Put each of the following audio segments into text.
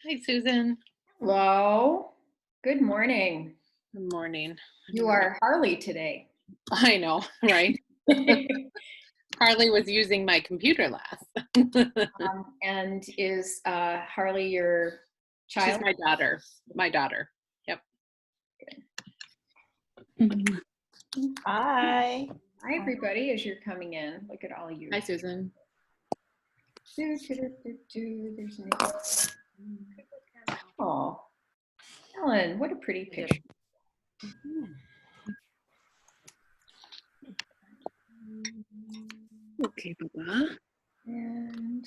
Hi, Susan. Hello. Good morning. Good morning. You are Harley today. I know, right? Harley was using my computer last. And is Harley your She's child? my daughter. My daughter. Yep. Hi. Hi, everybody, as you're coming in. Look at all you. Hi, Susan. There's Nick. Oh, Ellen, what a pretty picture. Okay, Baba. And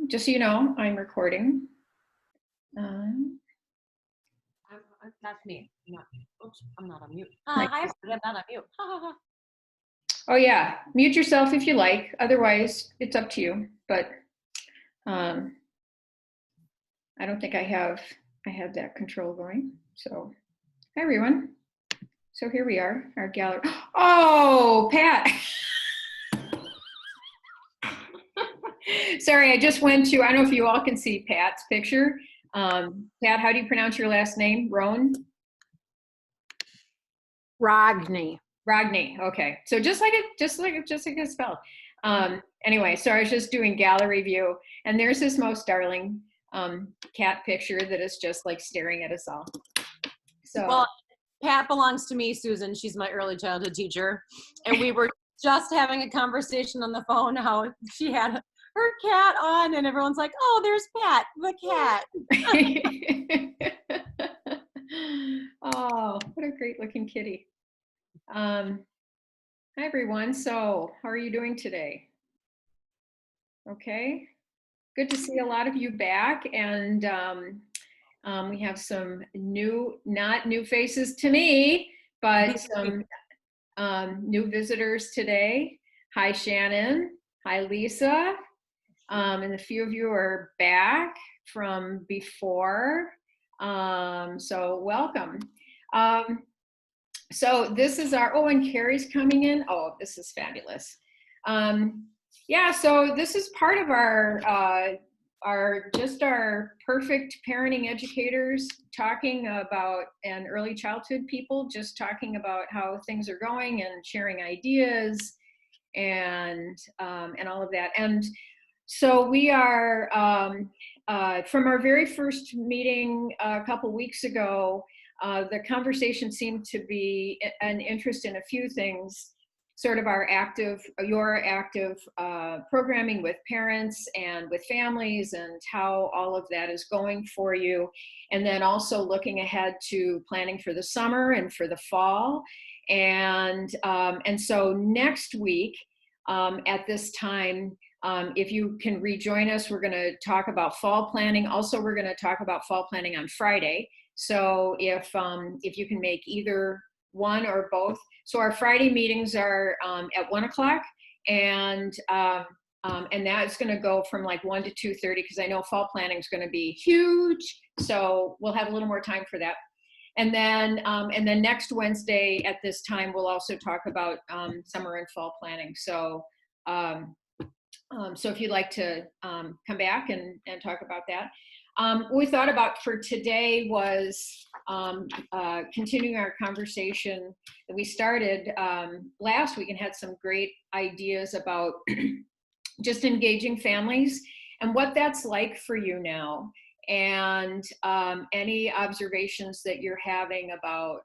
just so you know, I'm recording. That's me. Oops, I'm not on mute. Hi, I'm not on mute. Oh yeah, mute yourself if you like. Otherwise, it's up to you. But I don't think I have that control going. So, hi everyone. So here we are, our gallery. Oh, Pat. Sorry, I just went to. I don't know if you all can see Pat's picture. Pat, how do you pronounce your last name? Roan? Rogny. Rogny. Okay, so just like it's spelled. Anyway, so I was just doing gallery view, and there's this most darling cat picture that is just like staring at us all. So well, Pat belongs to me, Susan. She's my early childhood teacher, and we were just having a conversation on the phone how she had her cat on, and everyone's like, "Oh, there's Pat, the cat." Oh, what a great looking kitty. Hi everyone. So how are you doing today? Okay, good to see a lot of you back, and we have some not new faces to me, but some new visitors today. Hi Shannon. Hi Lisa. And a few of you are back from before. So welcome. So this is and Carrie's coming in. Oh, this is fabulous. Yeah, so this is part of our perfect parenting educators talking about, and early childhood people just talking about how things are going and sharing ideas and all of that. And so we are from our very first meeting a couple weeks ago. The conversation seemed to be an interest in a few things, sort of your active programming with parents and with families, and how all of that is going for you. And then also looking ahead to planning for the summer and for the fall. And so next week at this time, if you can rejoin us, we're going to talk about fall planning. Also, we're going to talk about fall planning on Friday. So if you can make either one or both. So our Friday meetings are at 1 o'clock, and that's going to go from like 1 to 2:30, because I know fall planning is going to be huge. So we'll have a little more time for that. And then next Wednesday at this time, we'll also talk about summer and fall planning. So so if you'd like to come back and talk about that. What we thought about for today was continuing our conversation that we started last week, and had some great ideas about just engaging families and what that's like for you now, and any observations that you're having about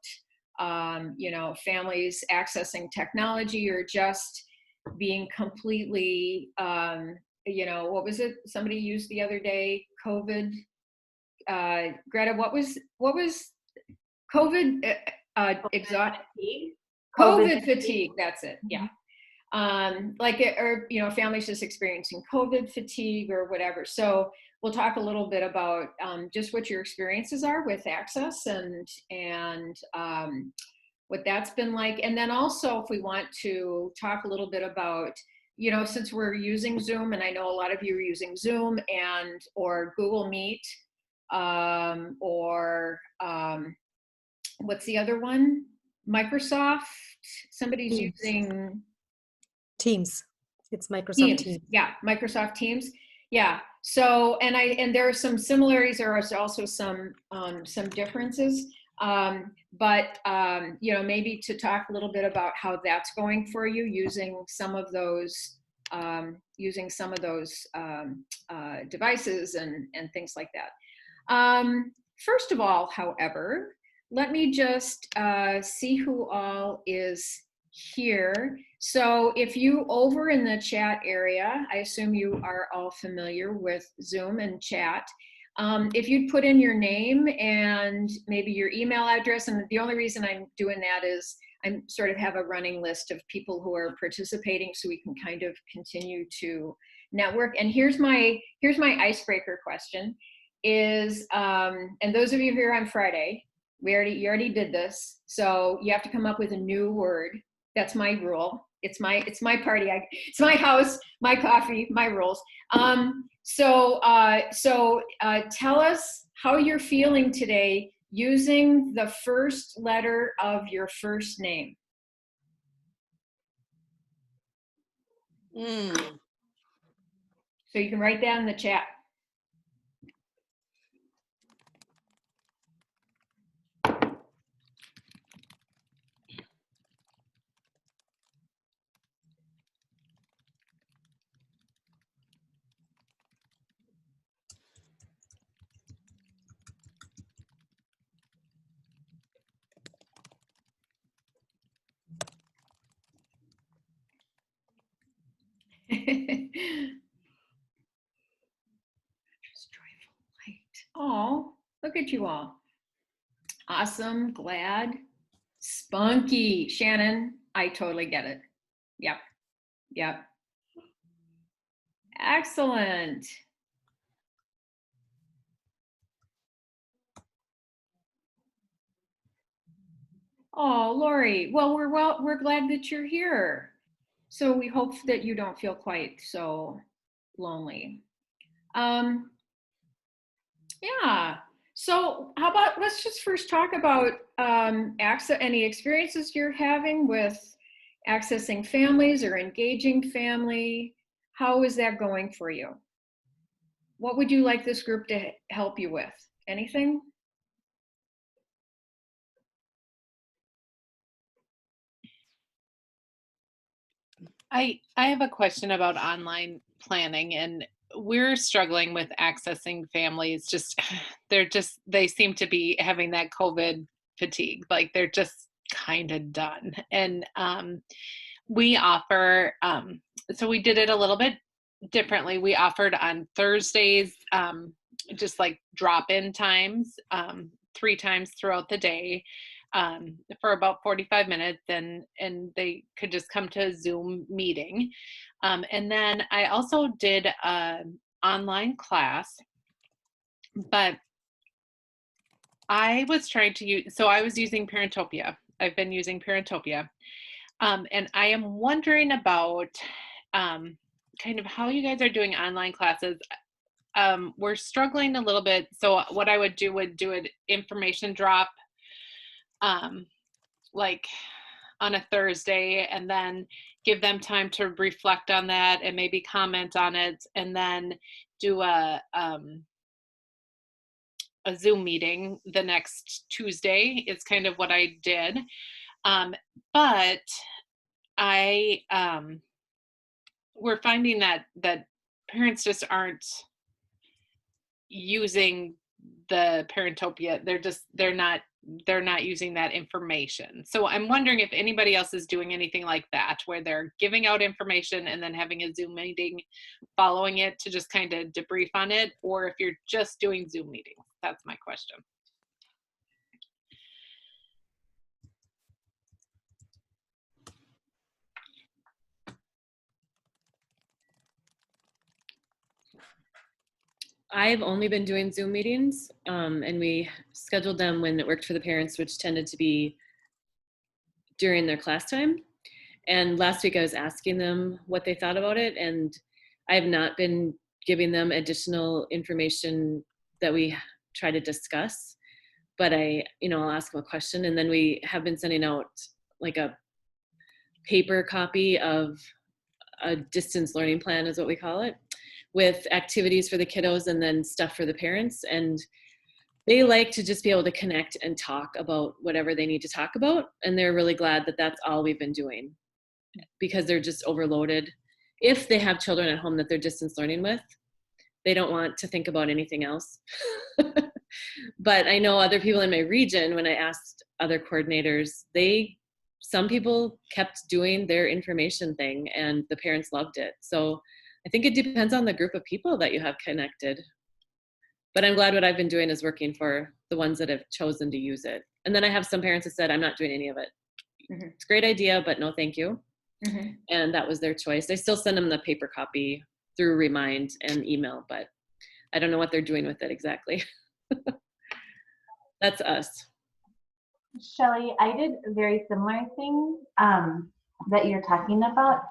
families accessing technology, or just being completely what was it somebody used the other day, COVID, Greta, what was COVID COVID fatigue, that's it, yeah. Or families just experiencing COVID fatigue or whatever. So we'll talk a little bit about just what your experiences are with access, and what that's been like. And then also, if we want to talk a little bit about, since we're using Zoom, and I know a lot of you are using Zoom or Google Meet, or what's the other one? Microsoft. Somebody's using Teams. It's Microsoft Teams. Yeah, Microsoft Teams. Yeah. So, and there are some similarities. There are also some differences. But maybe to talk a little bit about how that's going for you using some of those devices and things like that. First of all, however, let me just see who all is here. So if you over in the chat area, I assume you are all familiar with Zoom and chat. If you'd put in your name and maybe your email address, and the only reason I'm doing that is I sort of have a running list of people who are participating so we can kind of continue to network. And here's my icebreaker question is, and those of you here on Friday, you already did this, so you have to come up with a new word. That's my rule. It's my party. It's my house, my coffee, my rules. So tell us how you're feeling today using the first letter of your first name. So you can write that in the chat. Oh, look at you all. Awesome, glad, spunky. Shannon, I totally get it. Yep. Excellent. Oh, Lori, well, we're glad that you're here. So we hope that you don't feel quite so lonely. Yeah. So how about, let's just first talk about any experiences you're having with accessing families or engaging family. How is that going for you? What would you like this group to help you with? Anything? I have a question about online planning, and we're struggling with accessing families. They seem to be having that COVID fatigue. Like they're just kind of done. And we offer, so we did it a little bit differently. We offered on Thursdays, just like drop-in times, 3 times throughout the day. For about 45 minutes, and they could just come to a Zoom meeting. And then I also did an online class, but I was trying to use, so I was using Parentopia. I've been using Parentopia. And I am wondering about kind of how you guys are doing online classes. We're struggling a little bit. So what I would do an information drop like on a Thursday, and then give them time to reflect on that and maybe comment on it, and then do a Zoom meeting the next Tuesday is kind of what I did. But I we're finding that parents just aren't using the Parentopia. They're not using that information. So I'm wondering if anybody else is doing anything like that, where they're giving out information and then having a Zoom meeting following it to just kind of debrief on it, or if you're just doing Zoom meetings. That's my question. I've only been doing Zoom meetings, and we scheduled them when it worked for the parents, which tended to be during their class time. And last week I was asking them what they thought about it, and I have not been giving them additional information that we try to discuss. But I'll ask them a question, and then we have been sending out like a paper copy of a distance learning plan, is what we call it, with activities for the kiddos and then stuff for the parents. And they like to just be able to connect and talk about whatever they need to talk about. And they're really glad that that's all we've been doing, because they're just overloaded. If they have children at home that they're distance learning with, they don't want to think about anything else. But I know other people in my region, when I asked other coordinators, some people kept doing their information thing and the parents loved it. So I think it depends on the group of people that you have connected. But I'm glad what I've been doing is working for the ones that have chosen to use it. And then I have some parents that said, I'm not doing any of it. Mhm. It's a great idea, but no, thank you. Mhm. And that was their choice. I still send them the paper copy through Remind and email, but I don't know what they're doing with it exactly. That's us. Shelly, I did a very similar thing that you're talking about.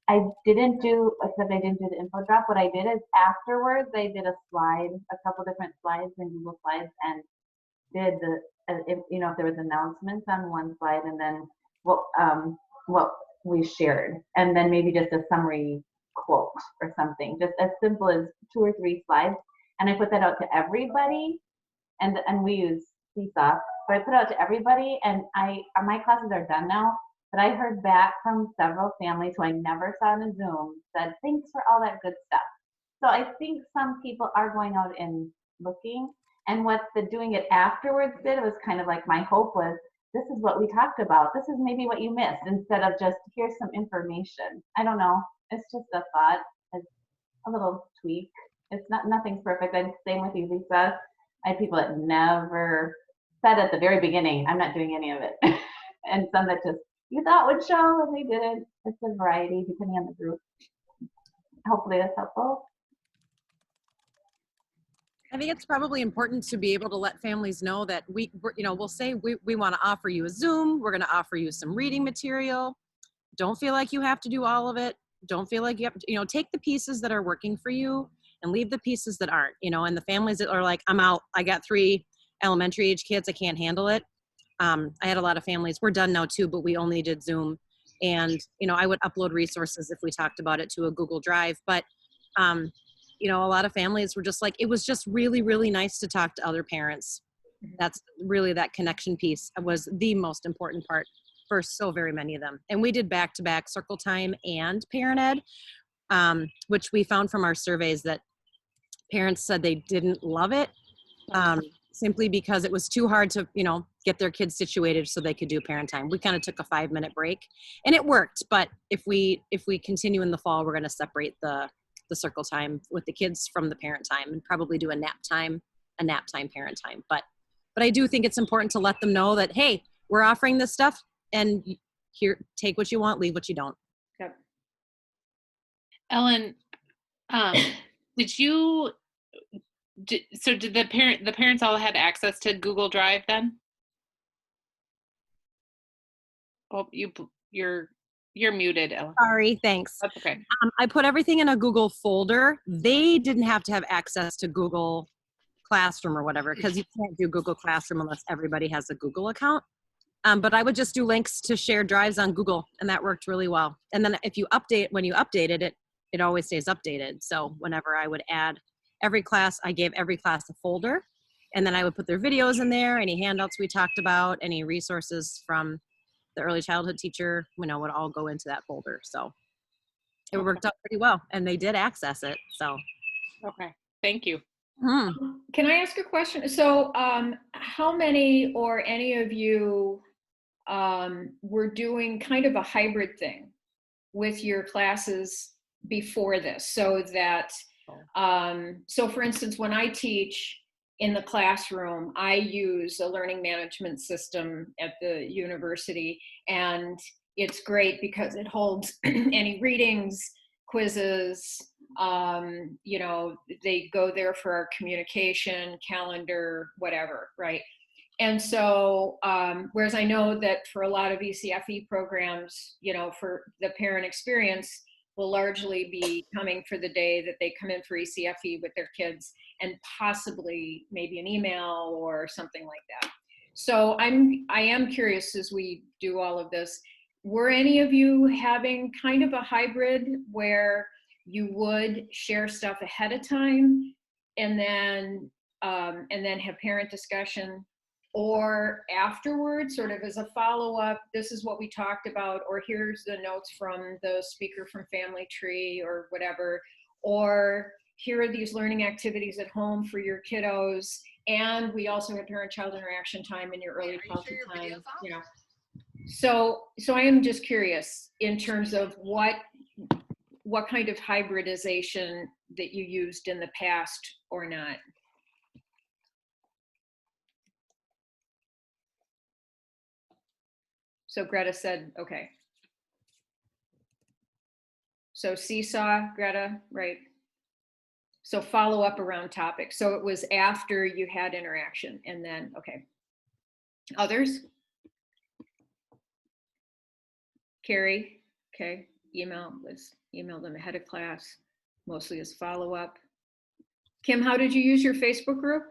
I didn't do, except I didn't do the info drop. What I did is afterwards, I did a slide, a couple different slides in Google Slides, and did if there was announcements on one slide, and then what we shared, and then maybe just a summary quote or something, just as simple as 2 or 3 slides. And I put that out to everybody, and we use Seesaw, but I put it out to everybody, and my classes are done now, but I heard back from several families who I never saw in a Zoom said, thanks for all that good stuff. So I think some people are going out and looking, and what the doing it afterwards did was kind of like, my hope was, this is what we talked about. This is maybe what you missed, instead of just, here's some information. I don't know. It's just a thought. It's a little tweak. It's nothing's perfect. And same with you, Lisa. I had people that never said at the very beginning, I'm not doing any of it. And some that just, you thought would show, and they didn't. It's a variety depending on the group. Hopefully that's helpful. I think it's probably important to be able to let families know that we'll say we want to offer you a Zoom. We're going to offer you some reading material. Don't feel like you have to do all of it. Don't feel like you have to, take the pieces that are working for you and leave the pieces that aren't, and the families that are like, I'm out. I got 3 elementary age kids. I can't handle it. I had a lot of families. We're done now too, but we only did Zoom. And, I would upload resources if we talked about it to a Google Drive. But, a lot of families were just like, it was just really, really nice to talk to other parents. That's really, that connection piece was the most important part for so very many of them. And we did back-to-back Circle Time and Parent Ed, which we found from our surveys that parents said they didn't love it, simply because it was too hard to, get their kids situated so they could do parent time. We kind of took a 5-minute break and it worked. But if we continue in the fall, we're going to separate the Circle Time with the kids from the parent time and probably do a nap time, parent time. But I do think it's important to let them know that, hey, we're offering this stuff, and here, take what you want, leave what you don't. Yep. Ellen, did the parents all had access to Google Drive then? Oh, you're muted, Ellen. Sorry, thanks. That's okay. I put everything in a Google folder. They didn't have to have access to Google Classroom or whatever, because you can't do Google Classroom unless everybody has a Google account. But I would just do links to shared drives on Google, and that worked really well. And then when you updated it, it always stays updated. So whenever I would add every class, I gave every class a folder, and then I would put their videos in there, any handouts we talked about, any resources from the early childhood teacher, would all go into that folder. So it worked out pretty well, and they did access it. So. Okay, thank you. Can I ask a question? So how many or any of you were doing kind of a hybrid thing with your classes before this? So that, so for instance, when I teach in the classroom, I use a learning management system at the university, and it's great because it holds any readings, quizzes, they go there for our communication, calendar, whatever, right? And so, whereas I know that for a lot of ECFE programs, for the parent experience will largely be coming for the day that they come in for ECFE with their kids, and possibly maybe an email or something like that. So I am curious, as we do all of this, were any of you having kind of a hybrid where you would share stuff ahead of time and then have parent discussion, or afterwards, sort of as a follow-up, this is what we talked about, or here's the notes from the speaker from Family Tree or whatever, or here are these learning activities at home for your kiddos, and we also have parent-child interaction time in your early childhood time, you know. So I am just curious in terms of what kind of hybridization that you used in the past or not. So Greta said, okay. So seesaw, Greta, right? So follow up around topics. So it was after you had interaction and then, okay. Others? Carrie, okay. Email them ahead of class, mostly as follow up. Kim, how did you use your Facebook group?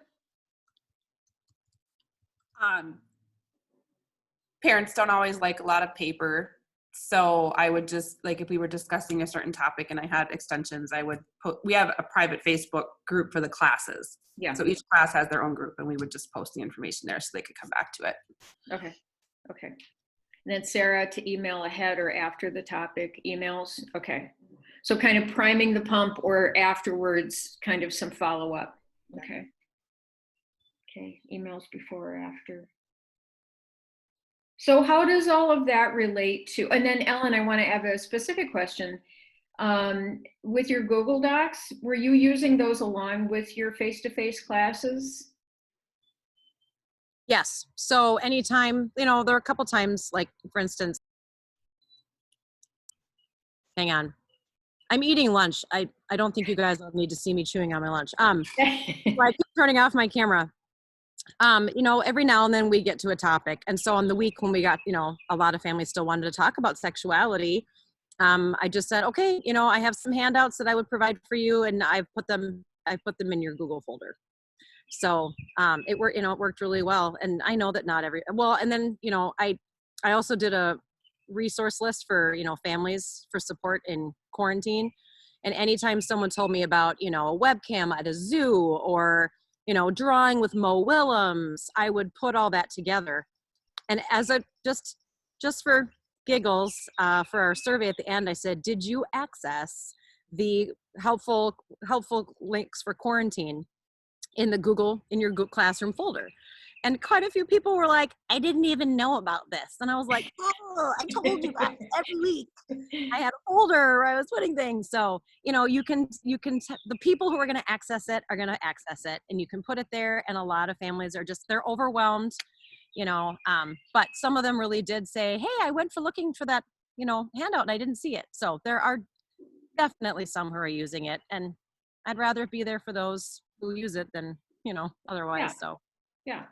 Parents don't always like a lot of paper. So I would just, like, if we were discussing a certain topic and I had extensions, I would put, we have a private Facebook group for the classes. Yeah. So each class has their own group and we would just post the information there so they could come back to it. Okay. Okay. And then Sarah, to email ahead or after the topic emails. Okay. So kind of priming the pump, or afterwards, kind of some follow up. Okay. Okay. Emails before or after. So how does all of that relate to, and then Ellen, I want to have a specific question. With your Google Docs, were you using those along with your face-to-face classes? Yes. So anytime, you know, there are a couple times, like for instance, hang on. I'm eating lunch. I don't think you guys need to see me chewing on my lunch. So I keep turning off my camera. You know, every now and then we get to a topic. And so on the week when we got, you know, a lot of families still wanted to talk about sexuality, I just said, okay, you know, I have some handouts that I would provide for you, and I put them in your Google folder. So it worked, you know, it worked really well. And I know that not every, well, and then, you know, I also did a resource list for, you know, families for support in quarantine. And anytime someone told me about, you know, a webcam at a zoo, or, you know, drawing with Mo Willems, I would put all that together. And as a, just for giggles, for our survey at the end, I said, did you access the helpful links for quarantine in your Google Classroom folder? And quite a few people were like, I didn't even know about this. And I was like, oh, I told you guys every week. I had a folder where I was putting things. So, you know, the people who are going to access it are going to access it, and you can put it there. And a lot of families are they're overwhelmed, you know, but some of them really did say, hey, I went for looking for that, you know, handout and I didn't see it. So there are definitely some who are using it, and I'd rather it be there for those who use it than, you know, otherwise. Yeah. So. Yeah.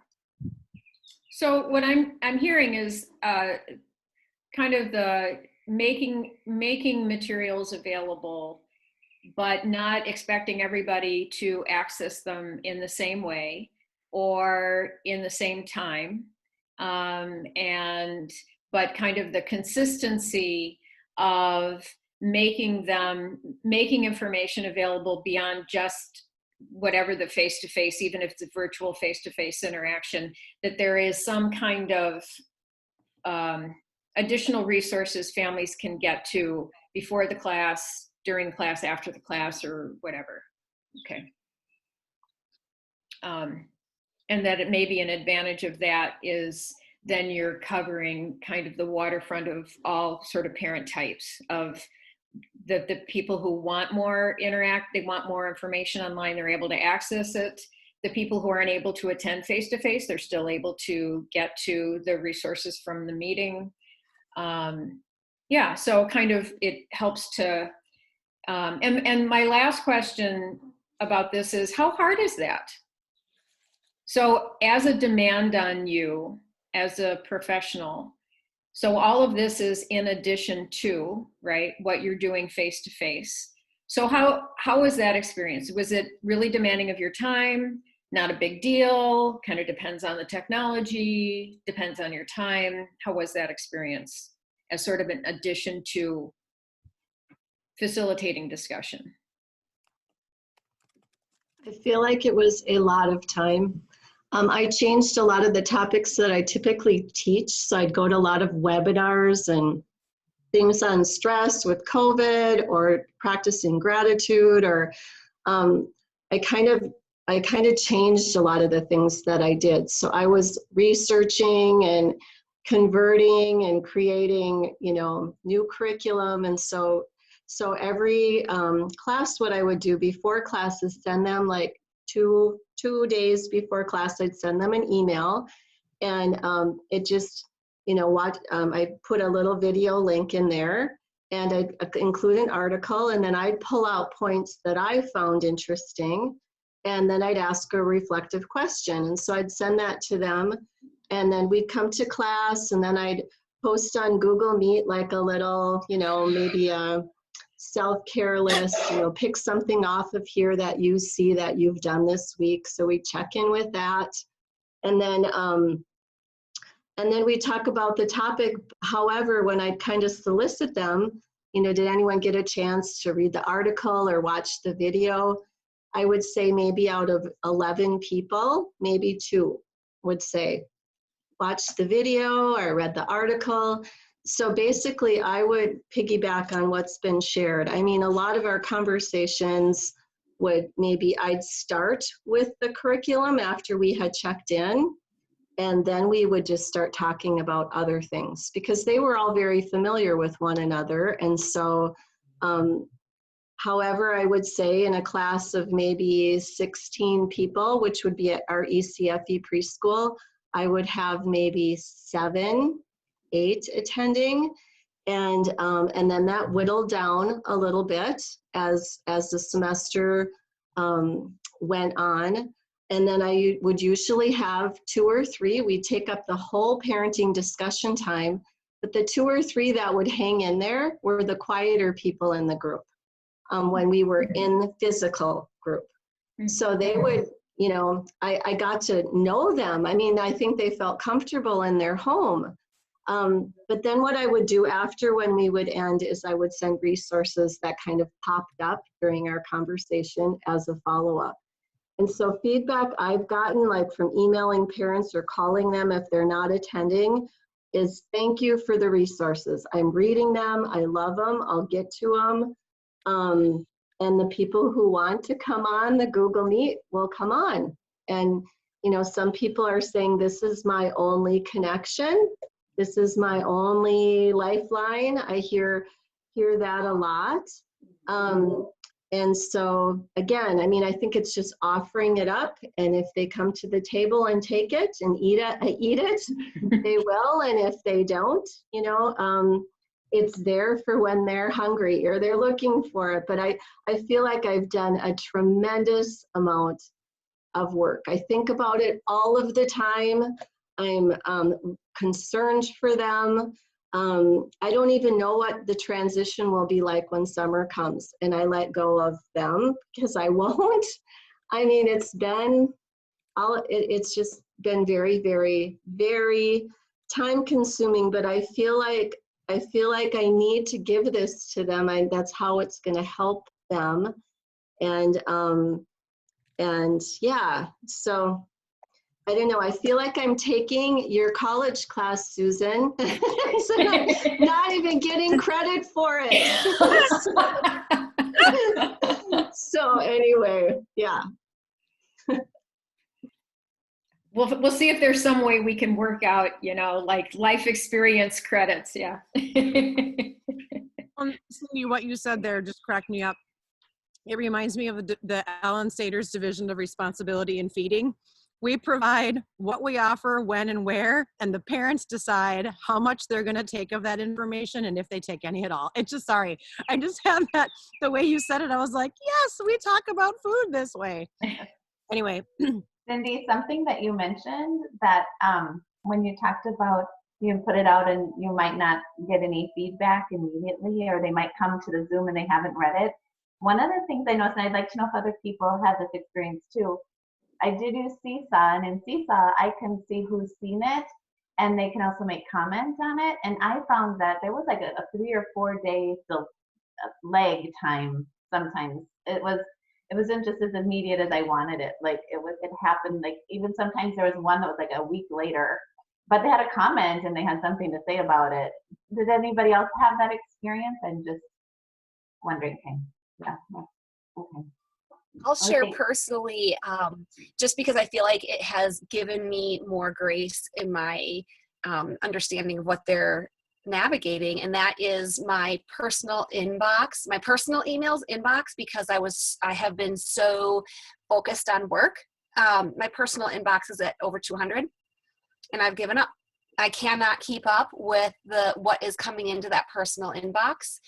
So what I'm hearing is kind of the making materials available, but not expecting everybody to access them in the same way or in the same time, but kind of the consistency of making information available beyond just whatever the face-to-face, even if it's a virtual face-to-face interaction, that there is some kind of additional resources families can get to before the class, during the class, after the class, or whatever. Okay. And that it may be an advantage of that is then you're covering kind of the waterfront of all sort of parent types, of the people who want more they want more information online, they're able to access it. The people who aren't able to attend face-to-face, they're still able to get to the resources from the meeting. Yeah, so kind of it helps to, and my last question about this is, how hard is that? So as a demand on you as a professional, so all of this is in addition to, right, what you're doing face-to-face. So how was that experience? Was it really demanding of your time? Not a big deal? Kind of depends on the technology, depends on your time. How was that experience as sort of an addition to? facilitating discussion? I feel like it was a lot of time. I changed a lot of the topics that I typically teach. So I'd go to a lot of webinars and things on stress with COVID or practicing gratitude, or I kind of changed a lot of the things that I did. So I was researching and converting and creating, new curriculum. And so every class, what I would do before class is send them like two days before class, I'd send them an email, and it just, I put a little video link in there, and I'd include an article, and then I'd pull out points that I found interesting, and then I'd ask a reflective question. And so I'd send that to them, and then we'd come to class, and then I'd post on Google Meet like a little, maybe a self-care list, pick something off of here that you see that you've done this week. So we check in with that. And then we talk about the topic. However, when I kind of solicit them, did anyone get a chance to read the article or watch the video? I would say maybe out of 11 people, maybe 2 would say, watched the video or read the article. So basically, I would piggyback on what's been shared. I mean, a lot of our conversations I'd start with the curriculum after we had checked in, and then we would just start talking about other things because they were all very familiar with one another. And so, however, I would say in a class of maybe 16 people, which would be at our ECFE preschool, I would have maybe 7, 8 attending, and then that whittled down a little bit as the semester went on. And then I would usually have 2 or 3. We'd take up the whole parenting discussion time, but the 2 or 3 that would hang in there were the quieter people in the group when we were in the physical group. So they would, I got to know them. I mean, I think they felt comfortable in their home. But then what I would do after when we would end is I would send resources that kind of popped up during our conversation as a follow-up. And so feedback I've gotten, like from emailing parents or calling them if they're not attending, is thank you for the resources. I'm reading them, I love them, I'll get to them. And the people who want to come on the Google Meet will come on. And, some people are saying, this is my only connection. This is my only lifeline. I hear that a lot. And so again, I mean, I think it's just offering it up. And if they come to the table and take it and eat it, they will. And if they don't, it's there for when they're hungry or they're looking for it. But I feel like I've done a tremendous amount of work. I think about it all of the time. I'm concerned for them. I don't even know what the transition will be like when summer comes and I let go of them, because I won't. I mean, it's just been very, very, very time consuming, but I feel like I need to give this to them. That's how it's going to help them. And yeah, so I don't know. I feel like I'm taking your college class, Susan. So not even getting credit for it. So anyway, yeah. We'll see if there's some way we can work out, like life experience credits. Yeah. Cindy, what you said there just cracked me up. It reminds me of the Ellen Sater's Division of Responsibility in Feeding. We provide what we offer, when and where, and the parents decide how much they're going to take of that information and if they take any at all. I just have that, the way you said it, I was like, yes, we talk about food this way. Anyway. Cindy, something that you mentioned that when you talked about you put it out and you might not get any feedback immediately, or they might come to the Zoom and they haven't read it. One of the things I noticed, and I'd like to know if other people have this experience too, I did use Seesaw, and in Seesaw, I can see who's seen it, and they can also make comments on it. And I found that there was like a 3 or 4 day lag time sometimes. It wasn't just as immediate as I wanted it. Like it happened like even sometimes there was one that was like a week later, but they had a comment and they had something to say about it. Did anybody else have that experience? I'm just wondering. Okay. Yeah. Okay. I'll share Okay. personally, just because I feel like it has given me more grace in my understanding of what they're navigating, and that is my personal inbox, my personal emails inbox, because I have been so focused on work. My personal inbox is at over 200, and I've given up. I cannot keep up with what is coming into that personal inbox.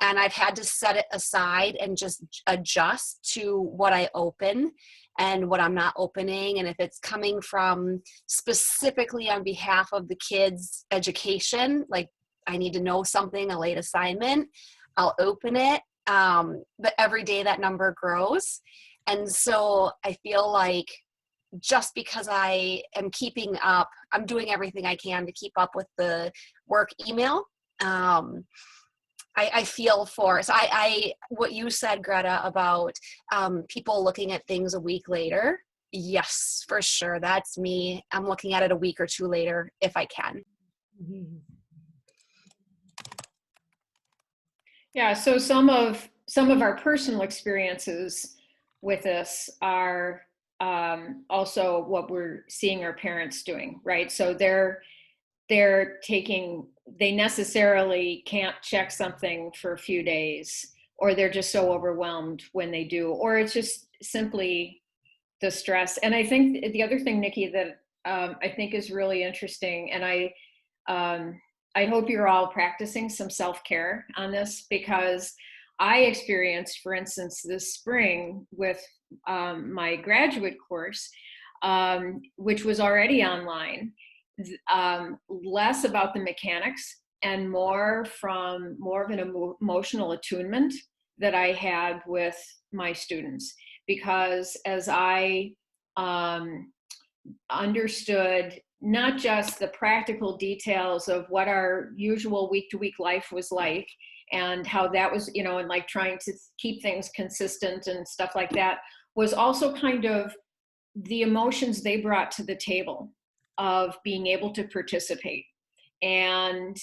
And I've had to set it aside and just adjust to what I open and what I'm not opening. And if it's coming from specifically on behalf of the kids' education, like I need to know something, a late assignment, I'll open it. But every day that number grows. And so I feel like just because I am keeping up, I'm doing everything I can to keep up with the work email. I feel for, so what you said, Greta, about people looking at things a week later. Yes, for sure. That's me. I'm looking at it a week or two later if I can. Yeah, so some of our personal experiences with this are also what we're seeing our parents doing, right? So they necessarily can't check something for a few days, or they're just so overwhelmed when they do, or it's just simply the stress. And I think the other thing, Nikki, that I think is really interesting, and I hope you're all practicing some self-care on this, because I experienced, for instance, this spring with my graduate course, which was already online, less about the mechanics and more of an emotional attunement that I had with my students. Because as I understood not just the practical details of what our usual week-to-week life was like, and how that was, and like trying to keep things consistent and stuff like that, was also kind of the emotions they brought to the table of being able to participate. And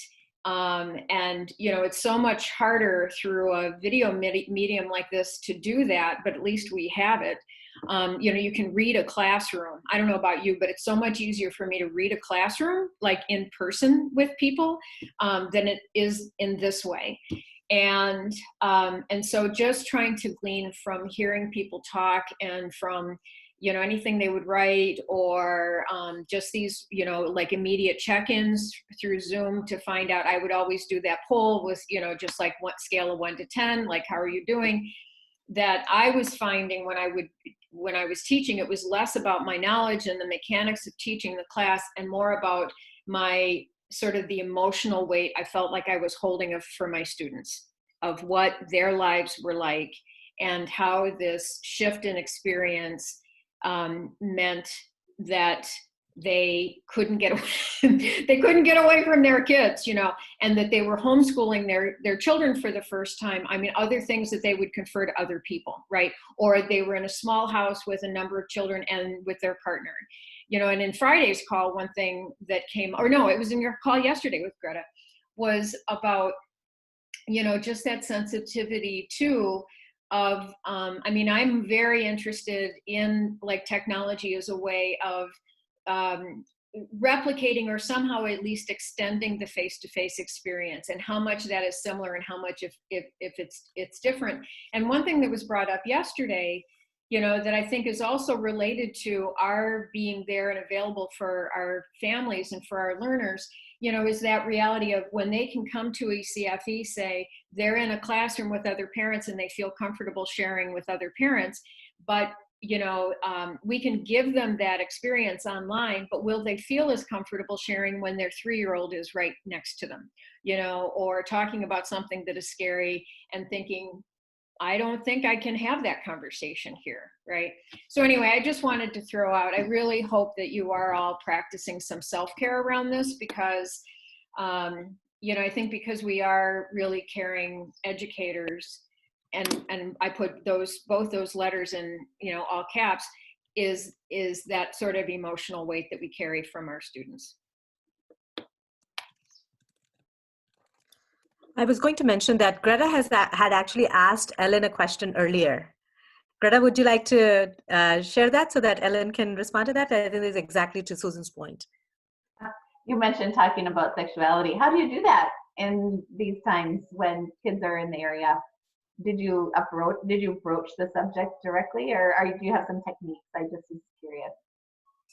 it's so much harder through a video medium like this to do that, but at least we have it. You can read a classroom. I don't know about you, but it's so much easier for me to read a classroom like in person with people than it is in this way. And so just trying to glean from hearing people talk and from anything they would write, or just these, like immediate check-ins through Zoom to find out. I would always do that poll with, just like what scale of 1 to 10, like, how are you doing? That I was finding when I was teaching, it was less about my knowledge and the mechanics of teaching the class and more about my sort of the emotional weight I felt like I was holding for my students, of what their lives were like and how this shift in experience meant that they couldn't get away from their kids, and that they were homeschooling their children for the first time. I mean, other things that they would confer to other people, right? Or they were in a small house with a number of children and with their partner, and in Friday's call, one thing that came, or no, it was in your call yesterday with Greta, was about, just that sensitivity too of, I'm very interested in like technology as a way of replicating or somehow at least extending the face-to-face experience, and how much that is similar and how much if it's different. And one thing that was brought up yesterday, that I think is also related to our being there and available for our families and for our learners, is that reality of when they can come to ECFE, say they're in a classroom with other parents and they feel comfortable sharing with other parents, but we can give them that experience online, but will they feel as comfortable sharing when their 3-year-old is right next to them, or talking about something that is scary and thinking, I don't think I can have that conversation here, right? So anyway, I just wanted to throw out, I really hope that you are all practicing some self-care around this, because you know, I think because we are really caring educators, and I put both those letters in, you know, all caps, is that sort of emotional weight that we carry from our students. I was going to mention that Greta had actually asked Ellen a question earlier. Greta, would you like to share that so that Ellen can respond to that? I think it's exactly to Susan's point. You mentioned talking about sexuality. How do you do that in these times when kids are in the area? Did you broach the subject directly, or do you have some techniques? I just was curious.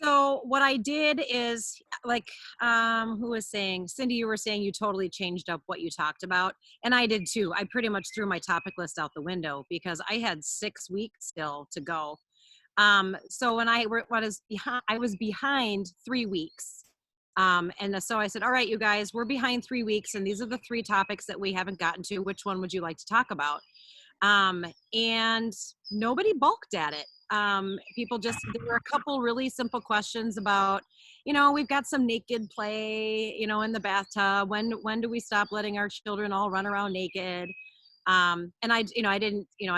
So what I did is, like, who was saying, Cindy, you were saying you totally changed up what you talked about. And I did too. I pretty much threw my topic list out the window because I had 6 weeks still to go. So when I was behind 3 weeks. And so I said, all right, you guys, we're behind 3 weeks. And these are the 3 topics that we haven't gotten to. Which one would you like to talk about? And nobody balked at it. People just, there were a couple really simple questions about, you know, we've got some naked play, you know, in the bathtub. When do we stop letting our children all run around naked? And I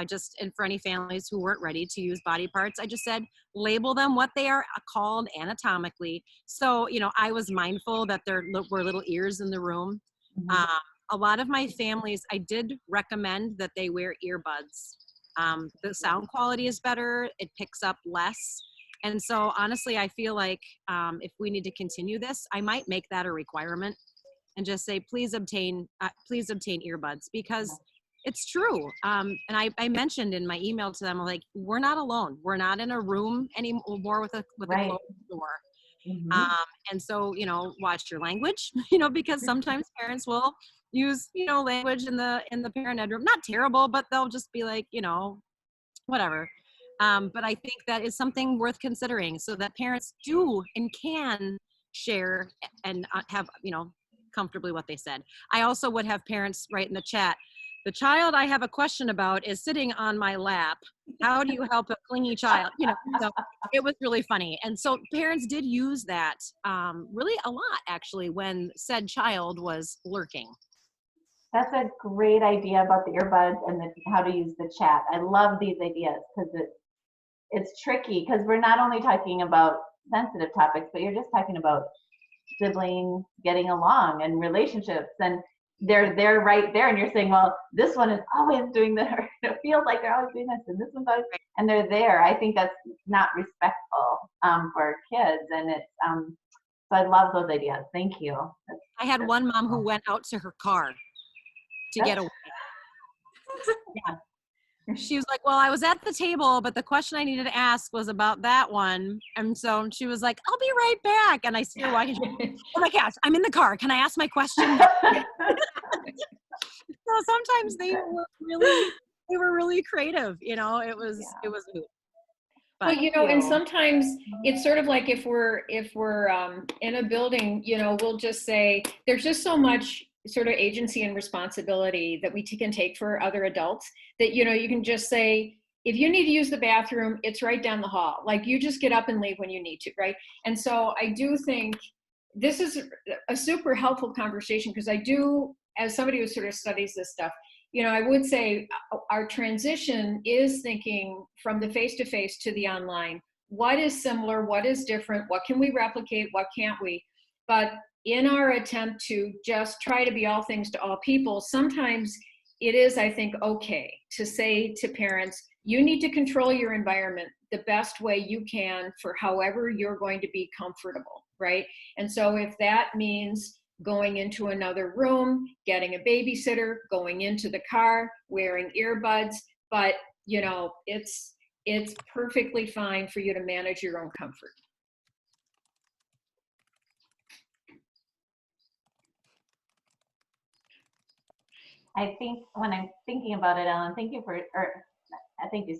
just, and for any families who weren't ready to use body parts, I just said, label them what they are called anatomically. So, you know, I was mindful that there were little ears in the room. Mm-hmm. A lot of my families, I did recommend that they wear earbuds. The sound quality is better. It picks up less. And so honestly, I feel like if we need to continue this, I might make that a requirement and just say, please obtain earbuds, because it's true. And I mentioned in my email to them, like, we're not alone. We're not in a room anymore with a Right. closed door. Mm-hmm. And so, you know, watch your language, you know, because sometimes parents will use, you know, language in the parent ed room. Not terrible, but they'll just be like, you know, whatever. But I think that is something worth considering so that parents do and can share and have, you know, comfortably what they said. I also would have parents write in the chat, the child I have a question about is sitting on my lap. How do you help a clingy child? You know, so it was really funny. And so parents did use that really a lot, actually, when said child was lurking. That's a great idea about the earbuds and how to use the chat. I love these ideas because it's tricky, because we're not only talking about sensitive topics, but you're just talking about siblings getting along and relationships, and they're right there, and you're saying, well, this one is always doing this, or it feels like they're always doing this, and this one's always, and they're there. I think that's not respectful for kids, and it's so I love those ideas. Thank you. I had one mom who went out to her car to get away. Yeah. She was like, well, I was at the table, but the question I needed to ask was about that one. And so she was like, I'll be right back. And I see her walking. Oh my gosh, I'm in the car. Can I ask my question? So sometimes they were really creative. You know, it was neat. Well, you know, and sometimes it's sort of like if we're in a building, you know, we'll just say there's just so much sort of agency and responsibility that we can take for other adults that, you know, you can just say, if you need to use the bathroom, it's right down the hall. Like, you just get up and leave when you need to, right? And so I do think this is a super helpful conversation, because I do, as somebody who sort of studies this stuff, you know, I would say our transition is thinking from the face-to-face to the online. What is similar? What is different? What can we replicate? What can't we? But in our attempt to just try to be all things to all people, sometimes it is, I think, okay to say to parents, you need to control your environment the best way you can for however you're going to be comfortable, right? And so if that means going into another room, getting a babysitter, going into the car, wearing earbuds, but, you know, it's perfectly fine for you to manage your own comfort. I think when I'm thinking about it, Ellen, thank you,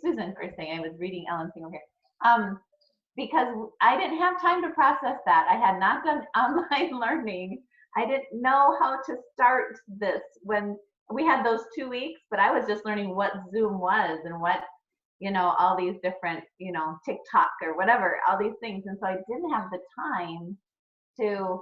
Susan, for saying. I was reading Ellen's thing over here. Because I didn't have time to process that. I had not done online learning. I didn't know how to start this when we had those 2 weeks, but I was just learning what Zoom was and what, you know, all these different, you know, TikTok or whatever, all these things. And so I didn't have the time to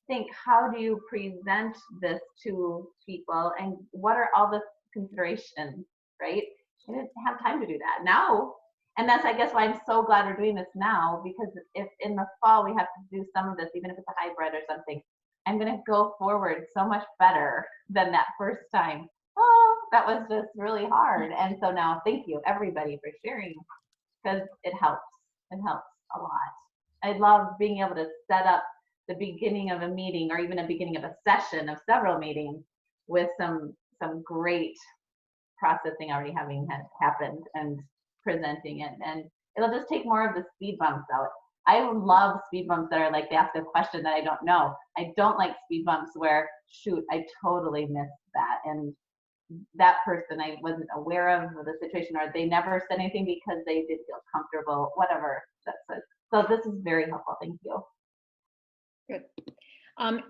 think, how do you present this to people and what are all the considerations, right? I didn't have time to do that now. And that's, I guess, why I'm so glad we're doing this now, because if in the fall we have to do some of this, even if it's a hybrid or something, I'm going to go forward so much better than that first time. Oh, that was just really hard. And so now, thank you, everybody, for sharing, because it helps. It helps a lot. I love being able to set up the beginning of a meeting or even a beginning of a session of several meetings with some great processing already having happened and presenting it. And it'll just take more of the speed bumps out. I love speed bumps that are like they ask a question that I don't know. I don't like speed bumps where, shoot, I totally missed that. And that person I wasn't aware of the situation, or they never said anything because they did feel comfortable, whatever. So this is very helpful. Thank you. Good.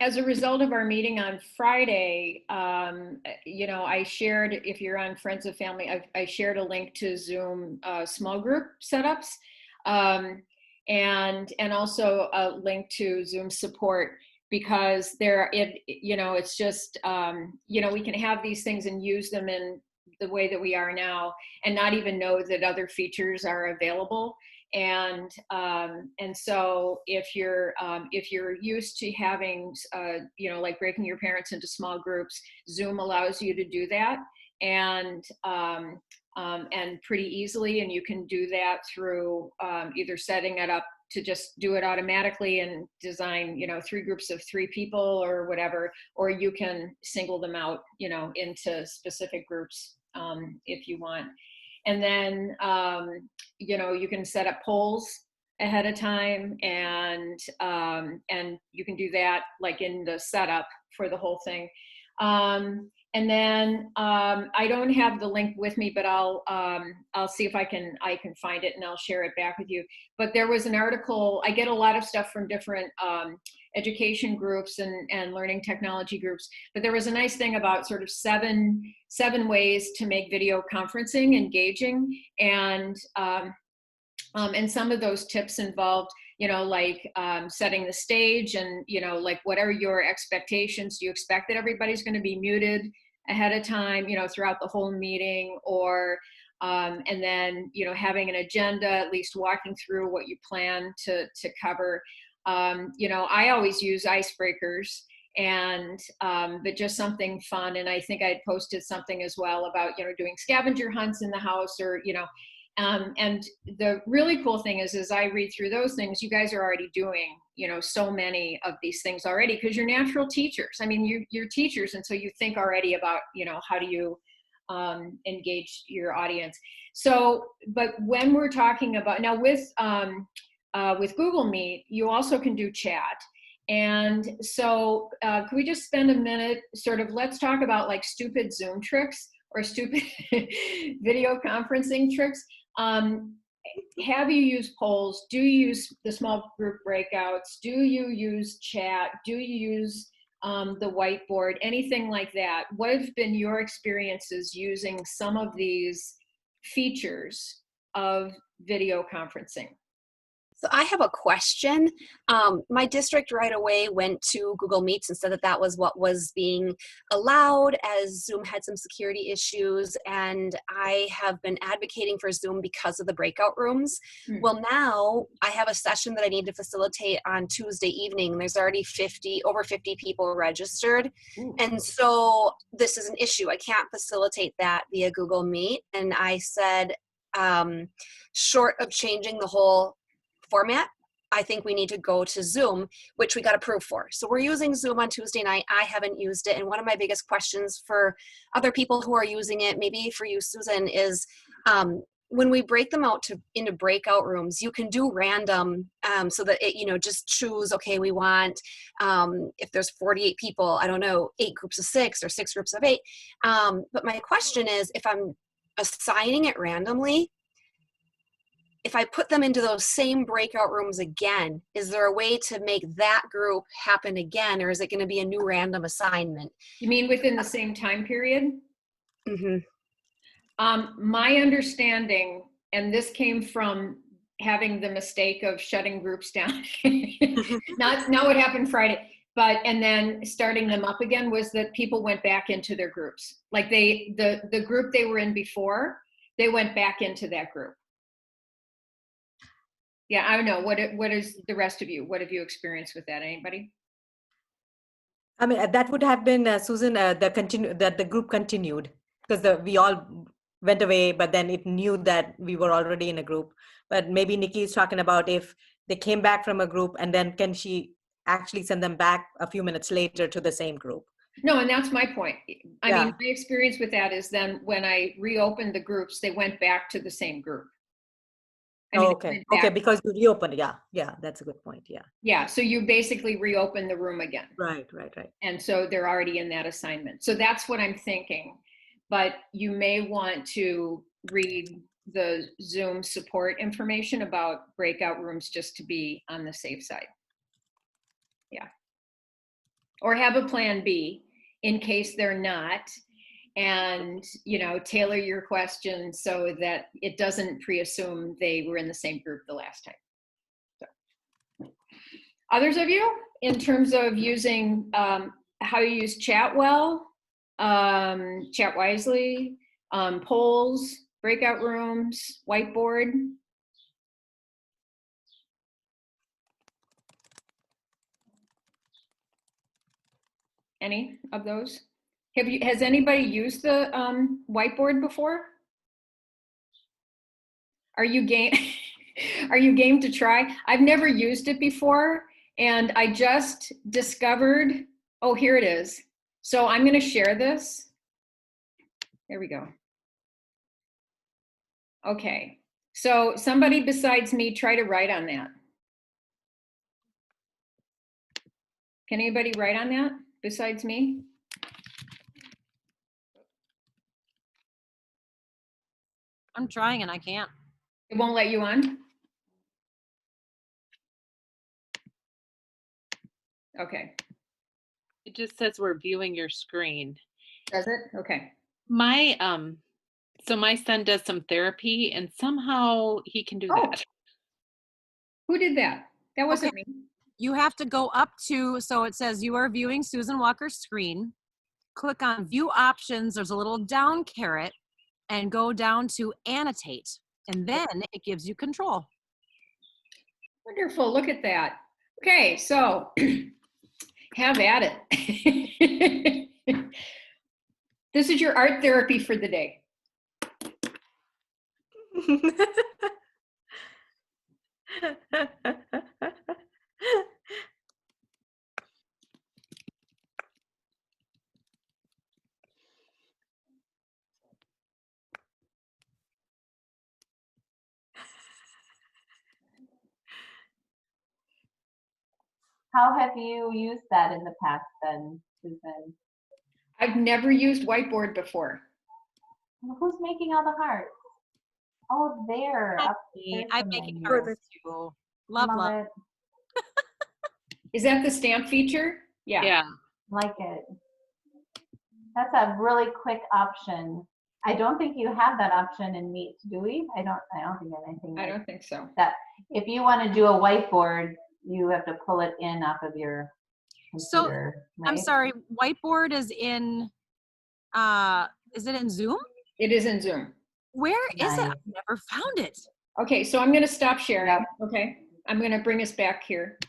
As a result of our meeting on Friday, I shared, if you're on Friends of Family, I shared a link to Zoom small group setups, and also a link to Zoom support, because it's just, we can have these things and use them in the way that we are now and not even know that other features are available. And so if you're used to having, like breaking your parents into small groups, Zoom allows you to do that, and pretty easily. And you can do that through either setting it up to just do it automatically and design, 3 groups of 3 people or whatever, or you can single them out, into specific groups if you want. And then, you can set up polls ahead of time, and you can do that like in the setup for the whole thing. And then I don't have the link with me, but I'll see if I can find it and I'll share it back with you. But there was an article. I get a lot of stuff from different education groups and learning technology groups, but there was a nice thing about sort of seven ways to make video conferencing engaging, and some of those tips involved, setting the stage, and like what are your expectations? Do you expect that everybody's going to be muted ahead of time, throughout the whole meeting, or and then having an agenda, at least walking through what you plan to cover. I always use icebreakers, and but just something fun. And I think I'd posted something as well about doing scavenger hunts in the house, or and the really cool thing is, as I read through those things, you guys are already doing so many of these things already, because you're natural teachers. I mean, you're teachers, and so you think already about how do you engage your audience. So, but when we're talking about now with Google Meet, you also can do chat. And so can we just spend a minute let's talk about like stupid Zoom tricks or stupid video conferencing tricks. Have you used polls? Do you use the small group breakouts? Do you use chat? Do you use the whiteboard? Anything like that? What have been your experiences using some of these features of video conferencing? So I have a question. My district right away went to Google Meets and said that was what was being allowed, as Zoom had some security issues, and I have been advocating for Zoom because of the breakout rooms. Well, now I have a session that I need to facilitate on Tuesday evening. There's already over 50 people registered. And so this is an issue. I can't facilitate that via Google Meet. And I said, short of changing the whole format, I think we need to go to Zoom, which we got approved for. So we're using Zoom on Tuesday night. I haven't used it. And one of my biggest questions for other people who are using it, maybe for you, Susan, is when we break them out into breakout rooms, you can do random so that it, just choose, okay, we want, if there's 48 people, I don't know, 8 groups of 6 or 6 groups of 8. But my question is, if I'm assigning it randomly, if I put them into those same breakout rooms again, is there a way to make that group happen again, or is it going to be a new random assignment? You mean within the same time period? Mm-hmm. My understanding, and this came from having the mistake of shutting groups down, not what happened Friday. But, and then starting them up again was that people went back into their groups. Like the group they were in before, they went back into that group. Yeah, I don't know. What is the rest of you? What have you experienced with that? Anybody? I mean, that would have been, Susan, that the group continued because we all went away, but then it knew that we were already in a group. But maybe Nikki is talking about if they came back from a group and then can she actually send them back a few minutes later to the same group? No, and that's my point. I Yeah. mean, my experience with that is then when I reopened the groups, they went back to the same group. I mean, Oh, they okay. went Okay, back- because you reopened. Yeah, that's a good point. Yeah. Yeah, so you basically reopen the room again. Right. And so they're already in that assignment. So that's what I'm thinking. But you may want to read the Zoom support information about breakout rooms just to be on the safe side. Yeah. Or have a plan B in case they're not, and, you know, tailor your question so that it doesn't pre-assume they were in the same group the last time. So. Others of you, in terms of using how you use Chatwell, Chatwisely, polls, breakout rooms, whiteboard. Any of those? Has anybody used the whiteboard before? Are you game? Are you game to try? I've never used it before, and I just discovered, oh, here it is. So I'm gonna share this. There we go. Okay, so somebody besides me try to write on that. Can anybody write on that besides me? I'm trying and I can't. It won't let you on? Okay, It just says we're viewing your screen. does it? Okay. My so my son does some therapy and somehow he can do Oh. that. Who did that? That wasn't me. You have to go up to, so it says you are viewing Susan Walker's screen. Click on view options. There's a little down caret and go down to annotate. And then it gives you control. Wonderful, look at that. Okay, so have at it. This is your art therapy for the day. How have you used that in the past then, Susan? I've never used whiteboard before. Who's making all the hearts? Oh, there. Up Me, there's I'm the making menu. hearts too. Love. it. Is that the stamp feature? Yeah. Yeah. Like it. That's a really quick option. I don't think you have that option in Meet, do we? I don't think anything. I like don't think so. that. If you want to do a whiteboard, you have to pull it in off of your So, computer. I'm right? sorry, whiteboard is in, is it in Zoom? It is in Zoom. Where is it? Nice. I've never found it. Okay, so I'm gonna stop sharing. Yep. Okay, I'm gonna bring us back here.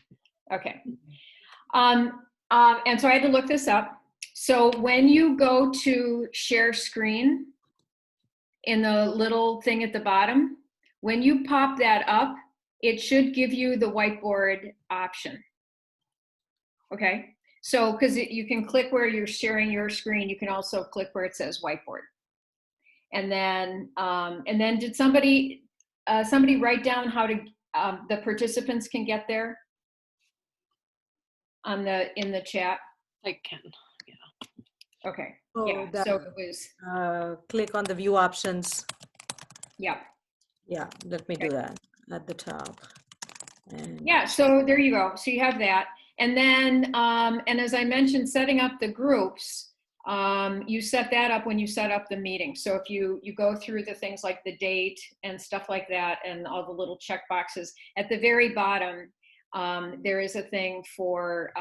Okay. And so I had to look this up. So when you go to share screen in the little thing at the bottom, when you pop that up, it should give you the whiteboard option. Okay, so because you can click where you're sharing your screen, you can also click where it says whiteboard. And then did somebody write down how to the participants can get there in the chat? I can. Okay. Oh, Yeah. that- So it was click on the view options. yeah. Yeah, let me do that at the top. And Yeah. So there you go. So you have that, and then and as I mentioned, setting up the groups. You set that up when you set up the meeting. So if you go through the things like the date and stuff like that, and all the little check boxes at the very bottom, there is a thing for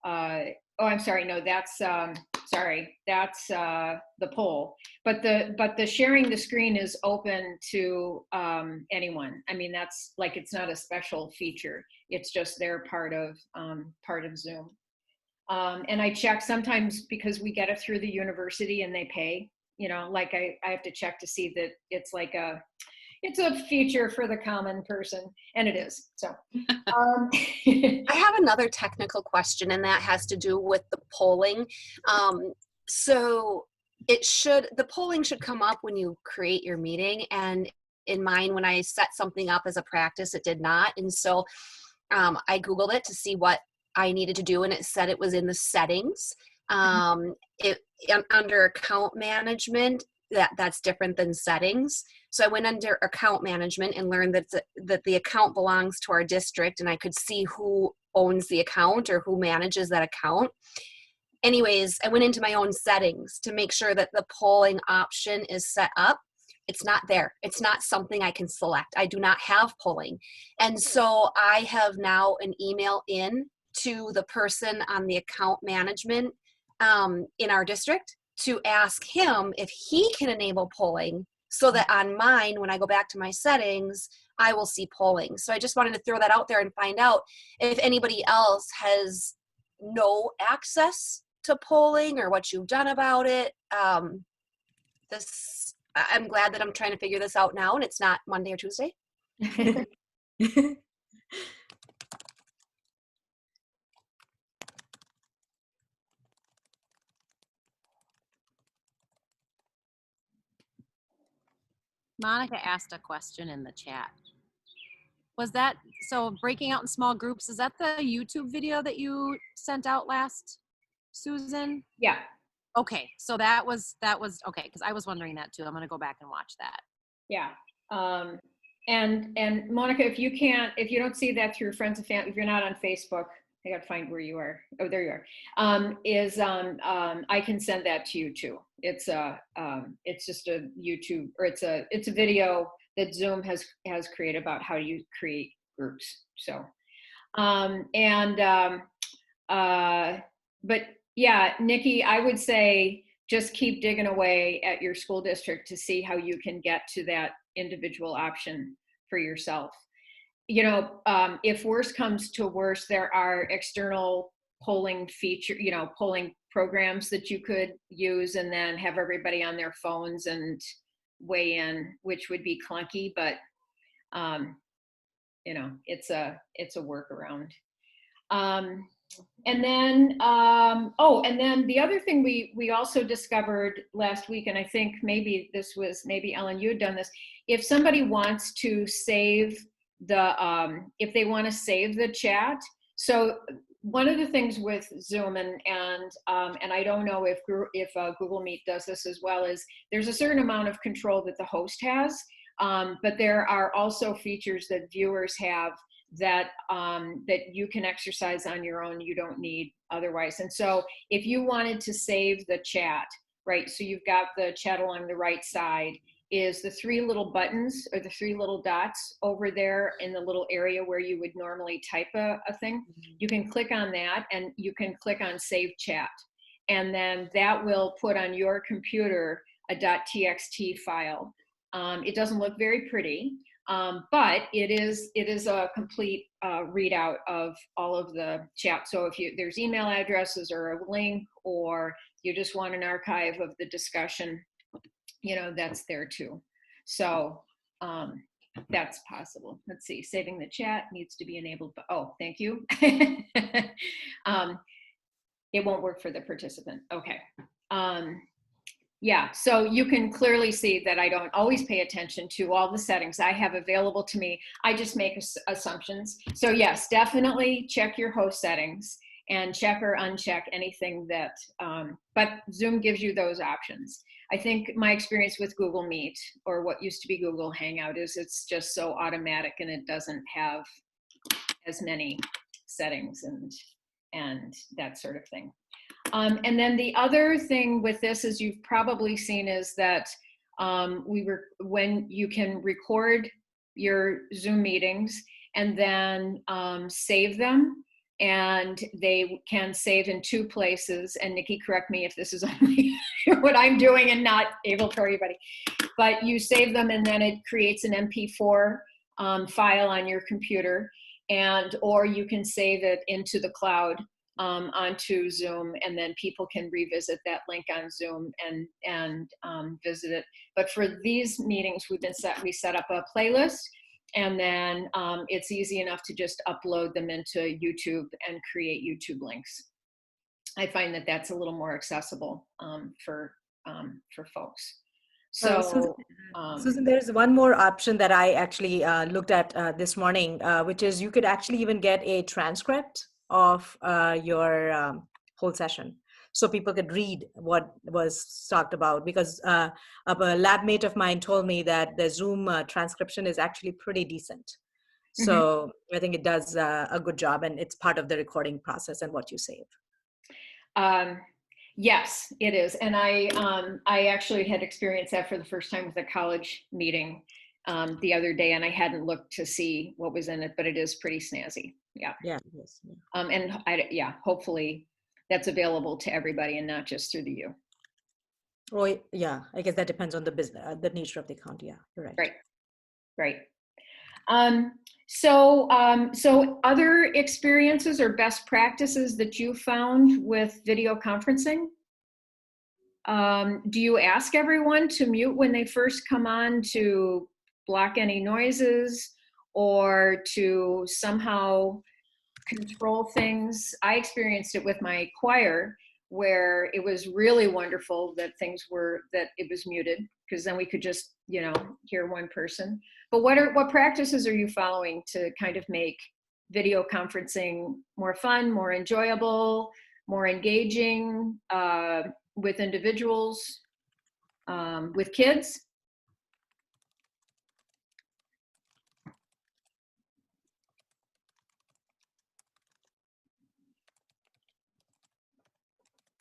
oh, I'm sorry, no, that's, sorry, that's the poll. But the sharing the screen is open to anyone. I mean, that's like, it's not a special feature. It's just they're part of Zoom. And I check sometimes because we get it through the university and they pay, you know, like I have to check to see that it's like it's a feature for the common person, and it is. So I have another technical question, and that has to do with the polling. So the polling should come up when you create your meeting, and in mine, when I set something up as a practice, it did not. And so I Googled it to see what I needed to do, and it said it was in the settings. Under account management, that's different than settings. So I went under account management and learned that the account belongs to our district, and I could see who owns the account or who manages that account. Anyways, I went into my own settings to make sure that the polling option is set up. It's not there. It's not something I can select. I do not have polling. And so I have now an email in to the person on the account management in our district to ask him if he can enable polling, so that on mine, when I go back to my settings, I will see polling. So I just wanted to throw that out there and find out if anybody else has no access to polling or what you've done about it. I'm glad that I'm trying to figure this out now and it's not Monday or Tuesday. Monica asked a question in the chat. Was that, so breaking out in small groups, is that the YouTube video that you sent out last, Susan? yeah. Okay, so that was okay, because I was wondering that too. I'm gonna go back and watch that. Yeah. And Monica, if you don't see that through Friends and Family, if you're not on Facebook, I gotta find where you are. Oh, there you are. I can send that to you too. It's just a YouTube, or it's a video that Zoom has created about how you create groups. So, but yeah, Nikki, I would say just keep digging away at your school district to see how you can get to that individual option for yourself. You know, if worse comes to worse, there are external polling polling programs that you could use, and then have everybody on their phones and weigh in, which would be clunky, but you know, it's a workaround. And then, and then the other thing we also discovered last week, and I think maybe Ellen, you had done this. If somebody wants to save if they want to save the chat, so one of the things with Zoom and I don't know if Google Meet does this as well, is there's a certain amount of control that the host has, but there are also features that viewers have that you can exercise on your own. You don't need otherwise. And so if you wanted to save the chat, right? So you've got the chat along the right side is the three little buttons or the three little dots over there in the little area where you would normally type a thing. You can click on that and you can click on Save Chat. And then that will put on your computer a .txt file. It doesn't look very pretty, but it is a complete readout of all of the chat. So if there's email addresses or a link, or you just want an archive of the discussion, you know, that's there too. So that's possible. Let's see, saving the chat needs to be enabled. Oh, thank you. It won't work for the participant. Okay. Yeah, so you can clearly see that I don't always pay attention to all the settings I have available to me. I just make assumptions. So yes, definitely check your host settings and check or uncheck anything that, but Zoom gives you those options. I think my experience with Google Meet, or what used to be Google Hangout, is it's just so automatic and it doesn't have as many settings and that sort of thing. And then the other thing with this, as you've probably seen, is that when you can record your Zoom meetings and then save them. and they can save in 2 places. And Nikki, correct me if this is only what I'm doing and not able for everybody. But you save them, and then it creates an MP4 file on your computer, or you can save it into the cloud onto Zoom, and then people can revisit that link on Zoom and visit it. But for these meetings, we set up a playlist, and then it's easy enough to just upload them into YouTube and create YouTube links. I find that that's a little more accessible for folks. So, Susan, there's one more option that I actually looked at this morning, which is you could actually even get a transcript of your whole session, so people could read what was talked about. Because a lab mate of mine told me that the Zoom transcription is actually pretty decent. So I think it does a good job, and it's part of the recording process and what you save. Yes, it is. And I actually had experienced that for the first time with a college meeting the other day, and I hadn't looked to see what was in it, but it is pretty snazzy. Yeah. Yeah. Yes. Yeah. And hopefully that's available to everybody and not just through the U. Oh, yeah. I guess that depends on the business, the nature of the account. Yeah, you're right. Right. So other experiences or best practices that you found with video conferencing? Do you ask everyone to mute when they first come on, to block any noises, or to somehow control things? I experienced it with my choir, where it was really wonderful that it was muted, because then we could just, hear one person. But what practices are you following to kind of make video conferencing more fun, more enjoyable, more engaging with individuals, with kids?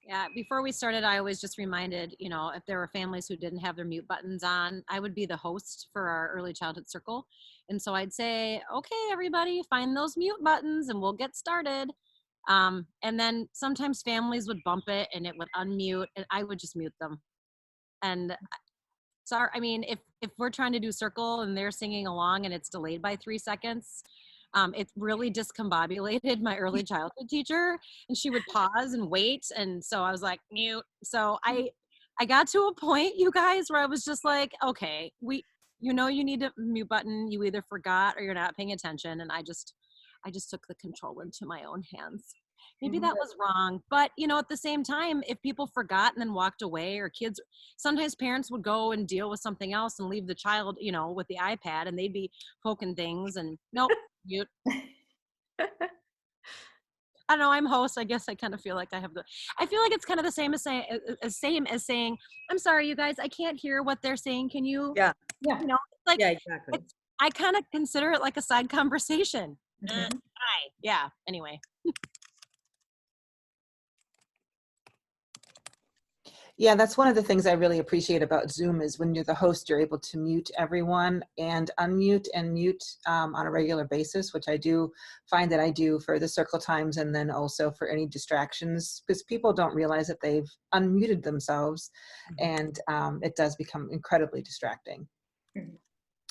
Yeah, before we started, I always just reminded, if there were families who didn't have their mute buttons on, I would be the host for our early childhood circle. And so I'd say, okay, everybody, find those mute buttons and we'll get started. And then sometimes families would bump it and it would unmute, and I would just mute them. And sorry, I mean, if we're trying to do circle and they're singing along and it's delayed by 3 seconds, it really discombobulated my early childhood teacher, and she would pause and wait. And so I was like, mute. So I got to a point, you guys, where I was just like, okay, you need a mute button. You either forgot or you're not paying attention. And I just took the control into my own hands. Maybe that was wrong. But, at the same time, if people forgot and then walked away, or kids, sometimes parents would go and deal with something else and leave the child, with the iPad, and they'd be poking things, and nope, mute. I don't know, I'm host. I guess I kind of feel like I feel like it's kind of the same as saying, I'm sorry, you guys, I can't hear what they're saying. Can you? Yeah. Yeah. Like, yeah, exactly. I kind of consider it like a side conversation. Hi. Yeah. Anyway. Yeah, that's one of the things I really appreciate about Zoom, is when you're the host, you're able to mute everyone and unmute and mute on a regular basis, which I do find that I do for the circle times, and then also for any distractions, because people don't realize that they've unmuted themselves, and it does become incredibly distracting.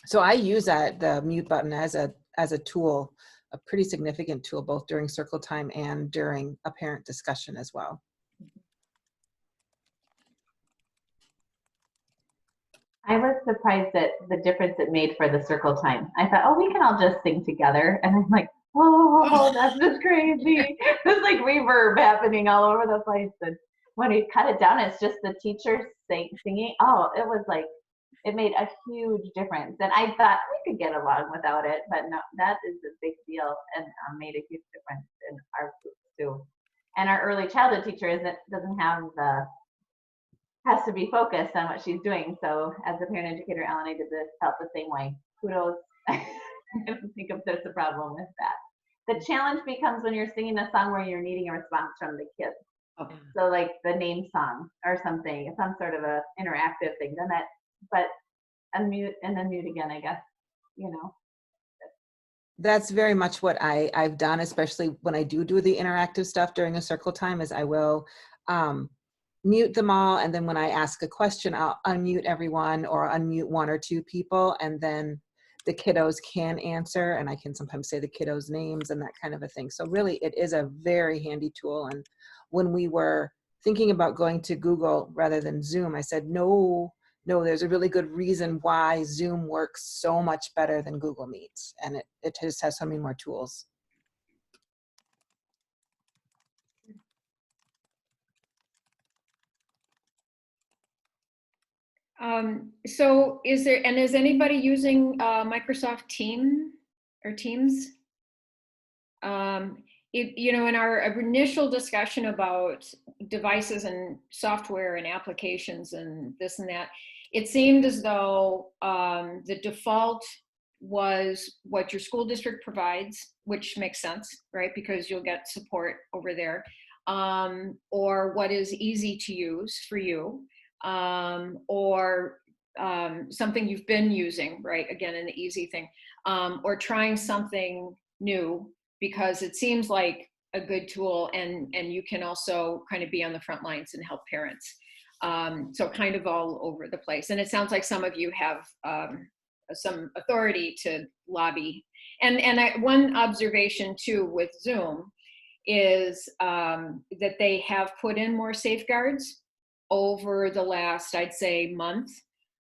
So I use the mute button as a tool, a pretty significant tool, both during circle time and during a parent discussion as well. I was surprised at the difference it made for the circle time. I thought, oh, we can all just sing together. And I'm like, whoa, that's just crazy. There's like reverb happening all over the place. And when we cut it down, it's just the teacher singing. Oh, it was like, it made a huge difference. And I thought we could get along without it, but no, that is a big deal, and made a huge difference in our group too. And our early childhood teacher doesn't have has to be focused on what she's doing. So as a parent educator, Ellen, I felt the same way. Kudos. I don't think there's a problem with that. The challenge becomes when you're singing a song where you're needing a response from the kids. Okay. So like the name song or something, some sort of a interactive thing. Then but unmute and then mute again, I guess, That's very much what I've done, especially when I do the interactive stuff during a circle time, is I will mute them all. And then when I ask a question, I'll unmute everyone or unmute one or two people. And then the kiddos can answer, and I can sometimes say the kiddos' names and that kind of a thing. So really, it is a very handy tool. And when we were thinking about going to Google rather than Zoom, I said, no, there's a really good reason why Zoom works so much better than Google Meets. And it just has so many more tools. So is anybody using Microsoft Teams? In our initial discussion about devices and software and applications and this and that, it seemed as though the default was what your school district provides, which makes sense, right? Because you'll get support over there, or what is easy to use for you, or something you've been using, right? Again, an easy thing, or trying something new, because it seems like a good tool, and you can also kind of be on the front lines and help parents. So kind of all over the place. And it sounds like some of you have some authority to lobby. And one observation too with Zoom is that they have put in more safeguards over the last, I'd say, month.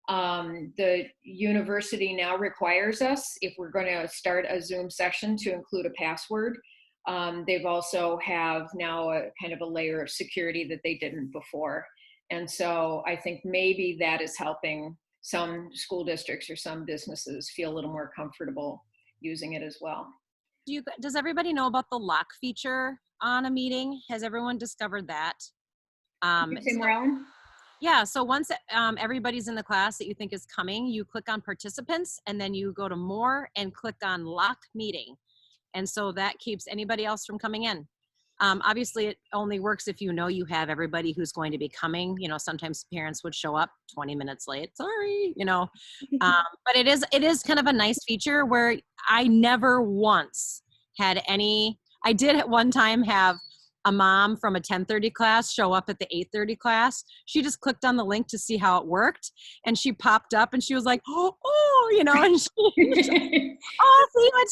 The university now requires us, if we're going to start a Zoom session, to include a password. They've also have now a kind of a layer of security that they didn't before. And so I think maybe that is helping some school districts or some businesses feel a little more comfortable using it as well. Does everybody know about the lock feature on a meeting? Has everyone discovered that? Yeah, so once everybody's in the class that you think is coming, you click on participants, and then you go to more and click on lock meeting. And so that keeps anybody else from coming in. Obviously, it only works if you know you have everybody who's going to be coming. You know, sometimes parents would show up 20 minutes late. Sorry, you know. But it is kind of a nice feature where I never once had any. I did at one time have a mom from a 10:30 class show up at the 8:30 class. She just clicked on the link to see how it worked, and she popped up and she was like, oh, you know, and she, oh, see you at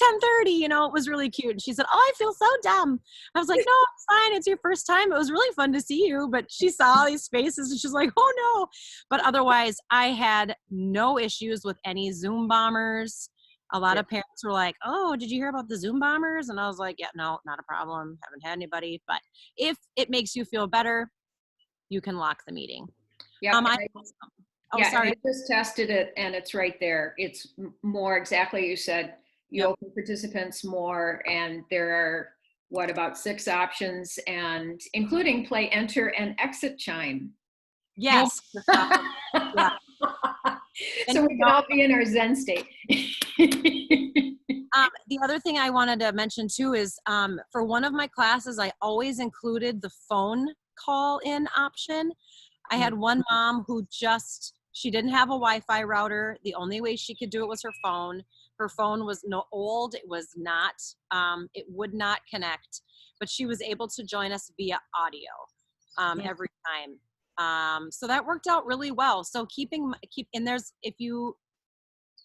10:30, you know, it was really cute. And she said, oh, I feel so dumb. I was like, no, it's fine. It's your first time. It was really fun to see you. But she saw all these faces and she's like, oh no. But otherwise, I had no issues with any Zoom bombers. A lot of parents were like, oh, did you hear about the Zoom bombers? And I was like, yeah, no, not a problem. Haven't had anybody. But if it makes you feel better, you can lock the meeting. Yeah. Sorry. I just tested it and it's right there. It's more exactly you said. You open participants more, and there are about 6 options, and including play, enter, and exit chime. Yes. Yeah. So we can all be in our Zen state. The other thing I wanted to mention too is for one of my classes, I always included the phone call in option. I had one mom who she didn't have a Wi-Fi router. The only way she could do it was her phone. Her phone was old. It was not, it would not connect, but she was able to join us via audio every time. So that worked out really well. So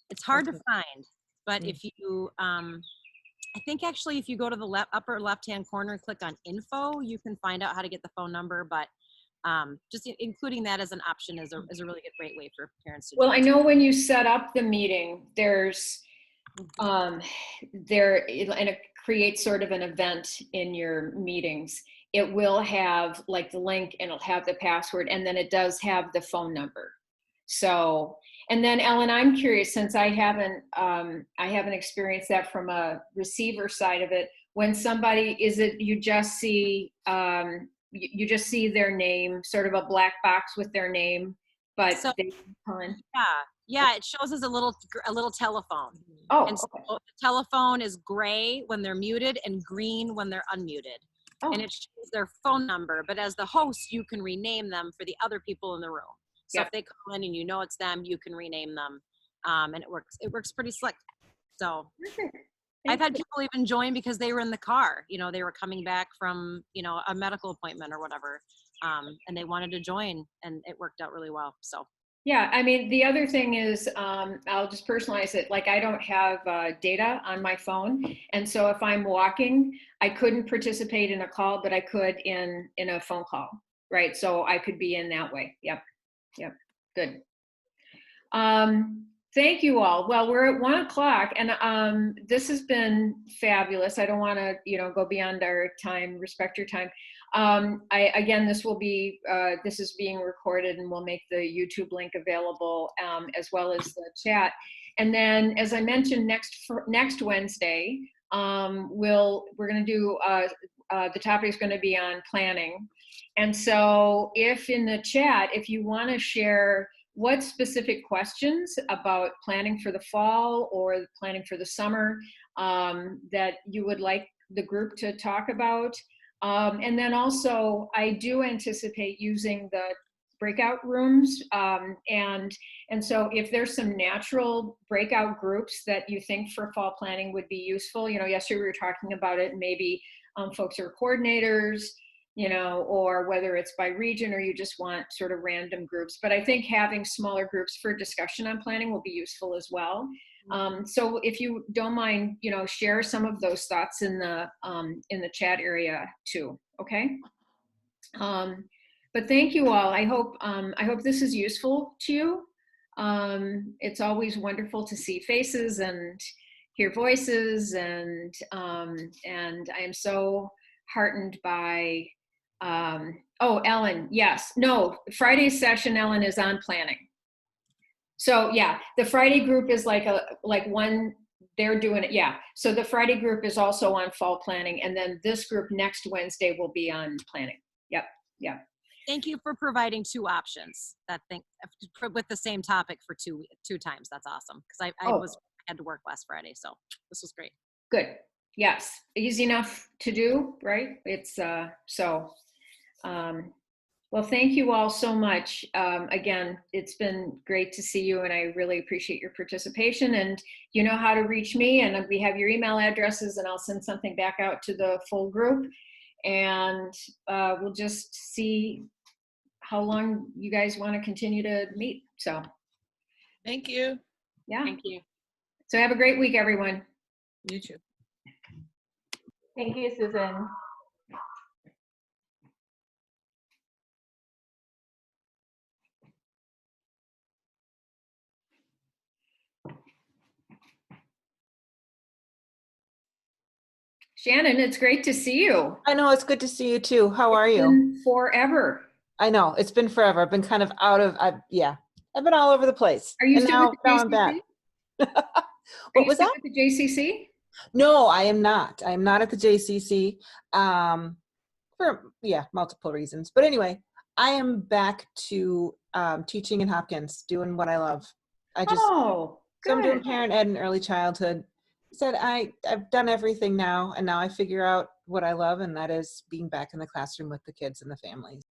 it's hard to find, but if you, I think actually if you go to the upper left-hand corner and click on info, you can find out how to get the phone number, but just including that as an option is a really great way for parents to do Well, I know when you set up the meeting, and it creates sort of an event in your meetings. It will have like the link, and it'll have the password, and then it does have the phone number. So, and then Ellen, I'm curious, since I haven't experienced that from a receiver side of it. When somebody, is it you just see their name, sort of a black box with their name, but yeah, it shows as a little telephone. Oh, and so the telephone is gray when they're muted and green when they're unmuted. And it shows their phone number, but as the host, you can rename them for the other people in the room. So if they call in and you know it's them, you can rename them, and it works pretty slick. So I've had people even join because they were in the car, you know, they were coming back from, you know, a medical appointment or whatever. And they wanted to join, and it worked out really well. So Yeah, I mean, the other thing is, I'll just personalize it. Like, I don't have data on my phone, and so if I'm walking, I couldn't participate in a call, but I could in a phone call, right? So I could be in that way. Yep, good. Thank you all. Well, we're at 1 o'clock, and this has been fabulous. I don't want to, you know, go beyond our time. Respect your time. Again, this will be this is being recorded, and we'll make the YouTube link available, as well as the chat. And then, as I mentioned, next Wednesday, we're going to do the topic is going to be on planning. And so, if in the chat, if you want to share what specific questions about planning for the fall or planning for the summer that you would like the group to talk about. And then also, I do anticipate using the breakout rooms. And so if there's some natural breakout groups that you think for fall planning would be useful, you know, yesterday we were talking about it, maybe folks are coordinators, you know, or whether it's by region or you just want sort of random groups. But I think having smaller groups for discussion on planning will be useful as well. So if you don't mind, you know, share some of those thoughts in the chat area too, okay? But thank you all. I hope this is useful to you. It's always wonderful to see faces and hear voices, and I am so heartened by oh, Ellen, yes. No, Friday's session, Ellen, is on planning. So yeah, the Friday group is like one, they're doing it, yeah. So the Friday group is also on fall planning, and then this group next Wednesday will be on planning. Yep. thank you for providing two options with the same topic for two times. That's awesome. Because I had to work last Friday, so this was great. Good. Yes, easy enough to do, right? It's well, thank you all so much. Again, it's been great to see you, and I really appreciate your participation. And you know how to reach me, and we have your email addresses, and I'll send something back out to the full group. And we'll just see how long you guys want to continue to meet. So thank you. Yeah. Thank you. So have a great week, everyone. You too. Thank you, Susan. Shannon, it's great to see you. I know, it's good to see you too. How are you? Been forever. I know, it's been forever. I've been kind of I've been all over the place. Are you And still now with the I'm back. What was that? With the JCC? No, I am not. I am not at the JCC for multiple reasons. But anyway, I am back to teaching in Hopkins, doing what I love. So I'm doing parent ed and early childhood. Said I've done everything now, and now I figure out what I love, and that is being back in the classroom with the kids and the families.